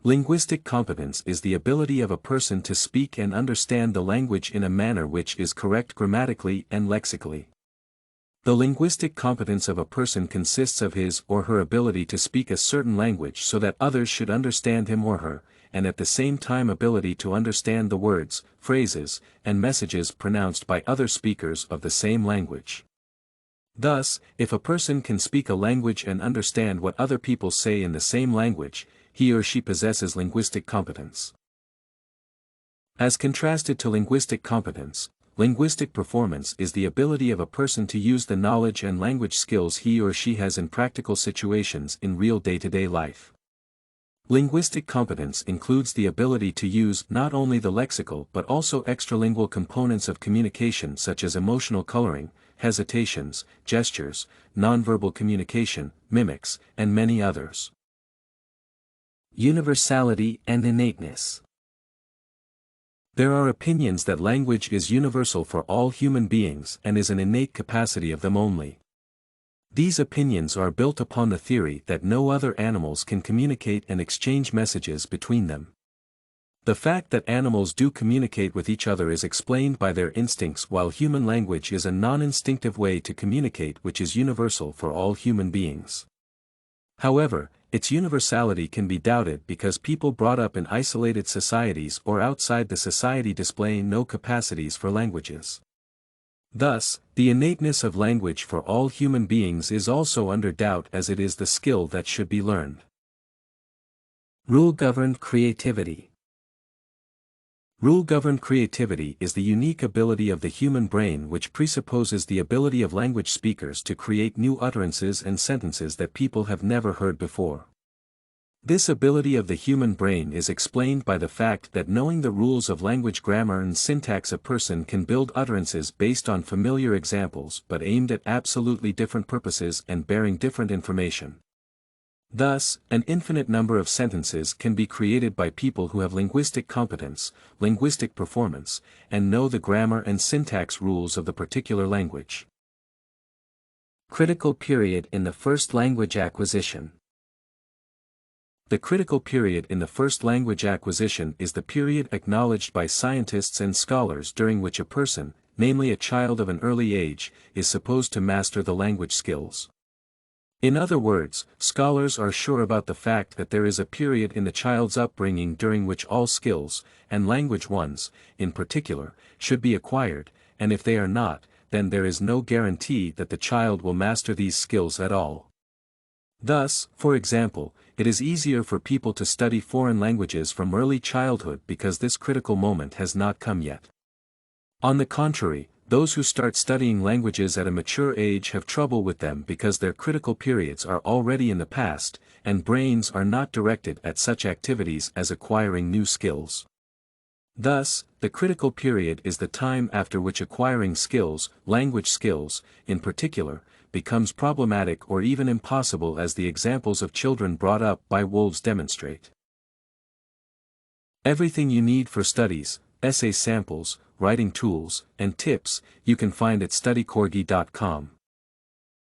Linguistic competence is the ability of a person to speak and understand the language in a manner which is correct grammatically and lexically. The linguistic competence of a person consists of his or her ability to speak a certain language so that others should understand him or her, and at the same time ability to understand the words, phrases, and messages pronounced by other speakers of the same language. Thus, if a person can speak a language and understand what other people say in the same language, he or she possesses linguistic competence. As contrasted to linguistic competence, linguistic performance is the ability of a person to use the knowledge and language skills he or she has in practical situations in real day-to-day life. Linguistic competence includes the ability to use not only the lexical but also extralingual components of communication such as emotional coloring, hesitations, gestures, nonverbal communication, mimics, and many others. Universality and innateness. There are opinions that language is universal for all human beings and is an innate capacity of them only. These opinions are built upon the theory that no other animals can communicate and exchange messages between them. The fact that animals do communicate with each other is explained by their instincts, while human language is a non-instinctive way to communicate which is universal for all human beings. However, its universality can be doubted because people brought up in isolated societies or outside the society display no capacities for languages. Thus, the innateness of language for all human beings is also under doubt, as it is the skill that should be learned. Rule-governed creativity. Rule-governed creativity is the unique ability of the human brain which presupposes the ability of language speakers to create new utterances and sentences that people have never heard before. This ability of the human brain is explained by the fact that knowing the rules of language grammar and syntax, a person can build utterances based on familiar examples but aimed at absolutely different purposes and bearing different information. Thus, an infinite number of sentences can be created by people who have linguistic competence, linguistic performance, and know the grammar and syntax rules of the particular language. Critical period in the first language acquisition. The critical period in the first language acquisition is the period acknowledged by scientists and scholars during which a person, namely a child of an early age, is supposed to master the language skills. In other words, scholars are sure about the fact that there is a period in the child's upbringing during which all skills, and language ones, in particular, should be acquired, and if they are not, then there is no guarantee that the child will master these skills at all. Thus, for example, it is easier for people to study foreign languages from early childhood because this critical moment has not come yet. On the contrary, those who start studying languages at a mature age have trouble with them because their critical periods are already in the past, and brains are not directed at such activities as acquiring new skills. Thus, the critical period is the time after which acquiring skills, language skills, in particular, becomes problematic or even impossible, as the examples of children brought up by wolves demonstrate. Everything you need for studies, essay samples, writing tools, and tips, you can find at studycorgi.com.